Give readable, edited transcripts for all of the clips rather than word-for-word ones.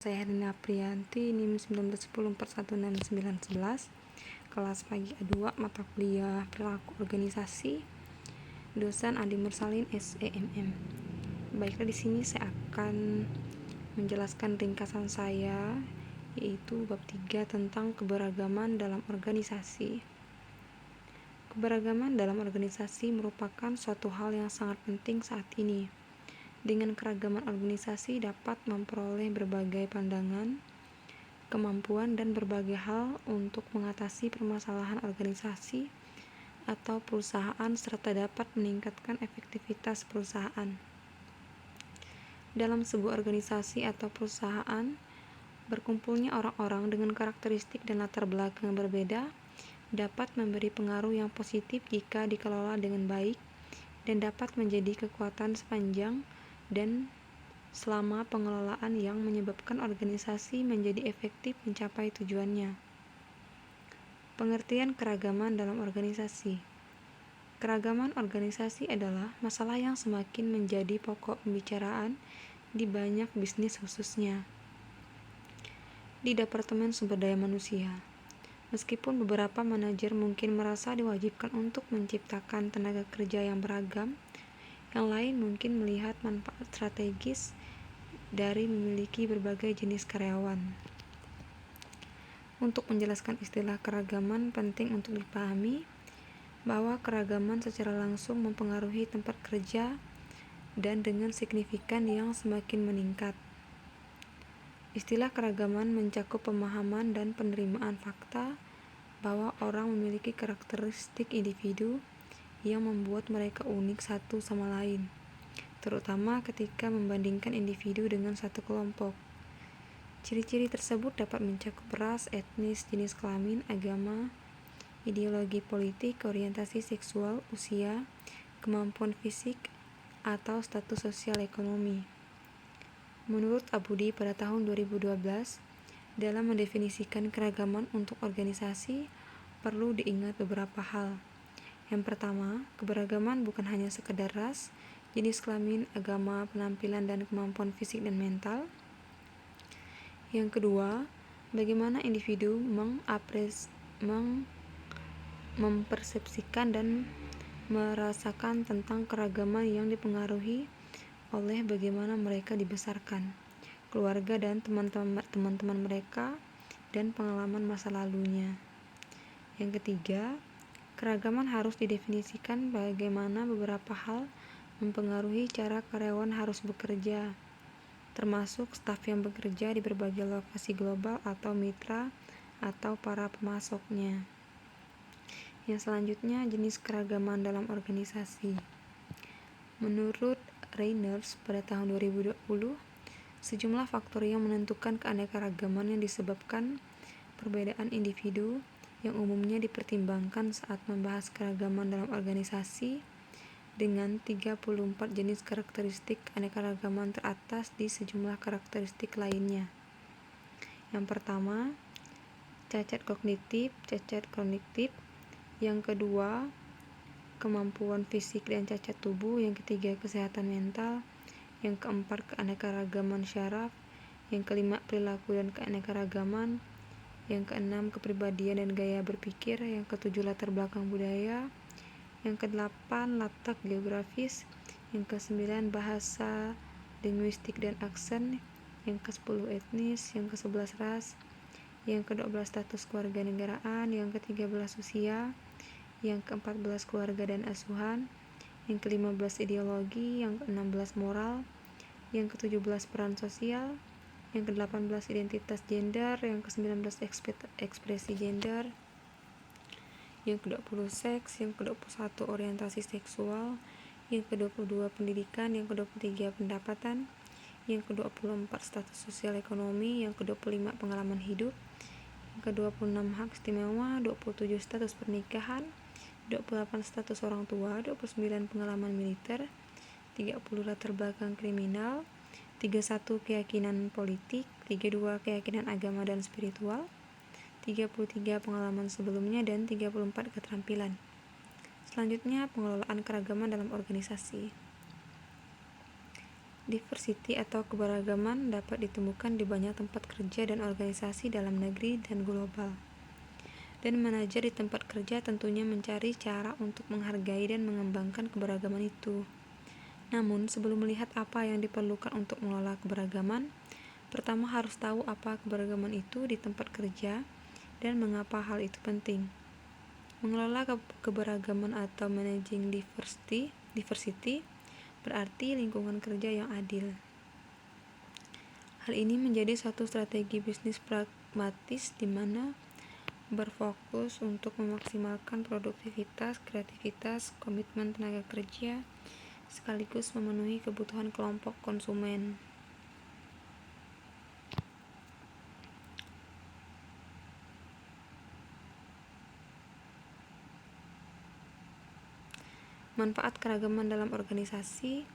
Saya Herina Priyanti, NIM 1910416911, kelas pagi A2, mata kuliah perilaku organisasi, dosen Adi Mursalin SEMM. Baiklah, di sini saya akan menjelaskan ringkasan saya, yaitu bab 3 tentang keberagaman dalam organisasi. Keberagaman dalam organisasi merupakan suatu hal yang sangat penting saat ini. Dengan keragaman organisasi dapat memperoleh berbagai pandangan, kemampuan, dan berbagai hal untuk mengatasi permasalahan organisasi atau perusahaan serta dapat meningkatkan efektivitas perusahaan. Dalam sebuah organisasi atau perusahaan, berkumpulnya orang-orang dengan karakteristik dan latar belakang yang berbeda dapat memberi pengaruh yang positif jika dikelola dengan baik dan dapat menjadi kekuatan sepanjang dan selama pengelolaan yang menyebabkan organisasi menjadi efektif mencapai tujuannya. Pengertian keragaman dalam organisasi. Keragaman organisasi adalah masalah yang semakin menjadi pokok pembicaraan di banyak bisnis, khususnya di Departemen Sumber Daya Manusia. Meskipun beberapa manajer mungkin merasa diwajibkan untuk menciptakan tenaga kerja yang beragam, yang lain mungkin melihat manfaat strategis dari memiliki berbagai jenis karyawan. Untuk menjelaskan istilah keragaman, penting untuk dipahami bahwa keragaman secara langsung mempengaruhi tempat kerja dan dengan signifikan yang semakin meningkat. Istilah keragaman mencakup pemahaman dan penerimaan fakta bahwa orang memiliki karakteristik individu yang membuat mereka unik satu sama lain, terutama ketika membandingkan individu dengan satu kelompok. Ciri-ciri tersebut dapat mencakup ras, etnis, jenis kelamin, agama, ideologi politik, orientasi seksual, usia, kemampuan fisik, atau status sosial ekonomi. Menurut Abudi pada tahun 2012, dalam mendefinisikan keragaman untuk organisasi, perlu diingat beberapa hal. Yang pertama, keberagaman bukan hanya sekedar ras, jenis kelamin, agama, penampilan, dan kemampuan fisik dan mental. Yang kedua, bagaimana individu mempersepsikan dan merasakan tentang keragaman yang dipengaruhi oleh bagaimana mereka dibesarkan, keluarga dan teman-teman mereka, dan pengalaman masa lalunya. Yang ketiga, keragaman harus didefinisikan bagaimana beberapa hal mempengaruhi cara karyawan harus bekerja, termasuk staf yang bekerja di berbagai lokasi global atau mitra atau para pemasoknya. Yang selanjutnya, jenis keragaman dalam organisasi. Menurut Reiners pada tahun 2020, sejumlah faktor yang menentukan keanekaragaman yang disebabkan perbedaan individu yang umumnya dipertimbangkan saat membahas keragaman dalam organisasi, dengan 34 jenis karakteristik keanekaragaman teratas di sejumlah karakteristik lainnya. Yang pertama, cacat kognitif, cacat kognitif. Yang kedua, kemampuan fisik dan cacat tubuh. Yang ketiga, kesehatan mental. Yang keempat, keanekaragaman syaraf. Yang kelima, perilaku dan keanekaragaman. Yang keenam, kepribadian dan gaya berpikir. Yang ketujuh, latar belakang budaya. Yang kedelapan, letak geografis. Yang kesembilan, bahasa, linguistik dan aksen. Yang kesepuluh, etnis. Yang kesebelas, ras. Yang ke-12, status kewarganegaraan. Yang ke-13, usia. Yang ke-14, keluarga dan asuhan. Yang ke-15, ideologi. Yang ke-16, moral. Yang ke-17, peran sosial. Yang ke-18, identitas gender. Yang ke-19, ekspresi gender. Yang ke-20, seks. Yang ke-21, orientasi seksual. Yang ke-22, pendidikan. Yang ke-23, pendapatan. Yang ke-24, status sosial ekonomi. Yang ke-25, pengalaman hidup. Yang ke-26, hak istimewa. 27, status pernikahan. 28, status orang tua. 29, pengalaman militer. 30, latar belakang kriminal. 31, keyakinan politik. 32, keyakinan agama dan spiritual. 33, pengalaman sebelumnya, dan 34, keterampilan. Selanjutnya, pengelolaan keragaman dalam organisasi. Diversity atau keberagaman dapat ditemukan di banyak tempat kerja dan organisasi dalam negeri dan global. Dan manajer di tempat kerja tentunya mencari cara untuk menghargai dan mengembangkan keberagaman itu. Namun, sebelum melihat apa yang diperlukan untuk mengelola keberagaman, pertama harus tahu apa keberagaman itu di tempat kerja dan mengapa hal itu penting. Mengelola keberagaman atau managing diversity berarti lingkungan kerja yang adil. Hal ini menjadi suatu strategi bisnis pragmatis di mana berfokus untuk memaksimalkan produktivitas, kreativitas, komitmen tenaga kerja, sekaligus memenuhi kebutuhan kelompok konsumen. Manfaat keragaman dalam organisasi.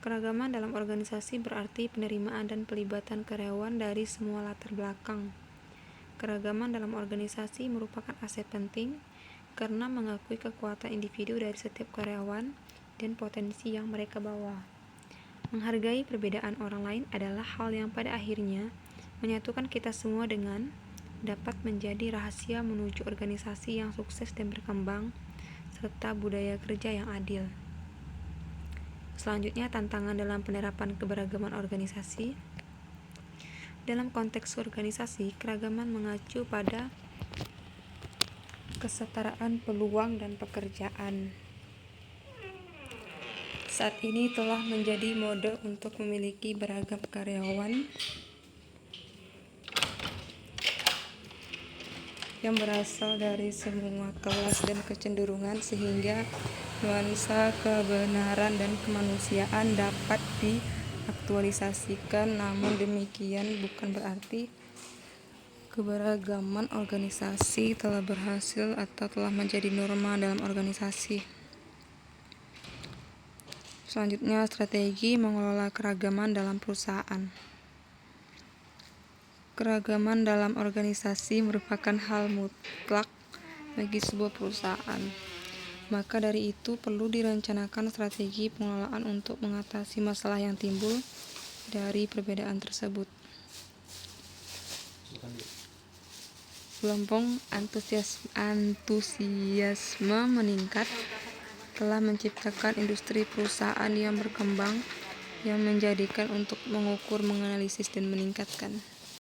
Keragaman dalam organisasi berarti penerimaan dan pelibatan karyawan dari semua latar belakang. Keragaman dalam organisasi merupakan aset penting karena mengakui kekuatan individu dari setiap karyawan dan potensi yang mereka bawa. Menghargai perbedaan orang lain adalah hal yang pada akhirnya menyatukan kita semua dengan dapat menjadi rahasia menuju organisasi yang sukses dan berkembang, serta budaya kerja yang adil. Selanjutnya, tantangan dalam penerapan keberagaman organisasi. Dalam konteks organisasi, keragaman mengacu pada kesetaraan peluang dan pekerjaan. Saat ini telah menjadi mode untuk memiliki beragam karyawan yang berasal dari semua kelas dan kecenderungan, sehingga nuansa kebenaran dan kemanusiaan dapat diaktualisasikan. Namun demikian bukan berarti keberagaman organisasi telah berhasil atau telah menjadi norma dalam organisasi. Selanjutnya, strategi mengelola keragaman dalam perusahaan. Keragaman dalam organisasi merupakan hal mutlak bagi sebuah perusahaan. Maka dari itu perlu direncanakan strategi pengelolaan untuk mengatasi masalah yang timbul dari perbedaan tersebut. Kelompok antusiasme meningkat telah menciptakan industri perusahaan yang berkembang yang menjadikan untuk mengukur, menganalisis, dan meningkatkan